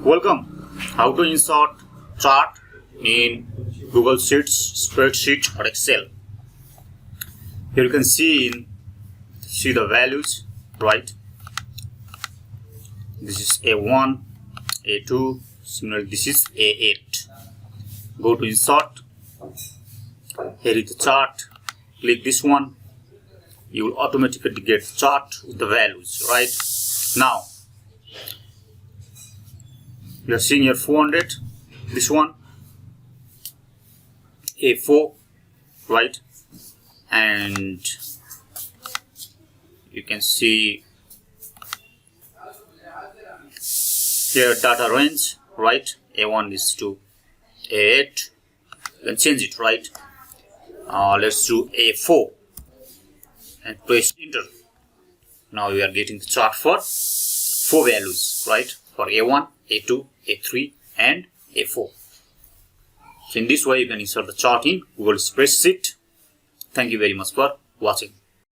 Welcome. How to insert chart in Google Sheets, spreadsheet or Excel. Here you can see the values, right? This is A1, A2, similarly this is A8. Go to insert. Here is the chart. Click this one. You will automatically get the chart with the values, right? Now you are seeing here 400, this one A4, right? And you can see here data range, right? A1 is to A8. You can change it, right? Let's do A4 and press enter. Now we are getting the chart for 4 values, right? For A1, A2, A3 and A4. So in this way you can insert the chart in Google Spreadsheet. Thank you very much for watching.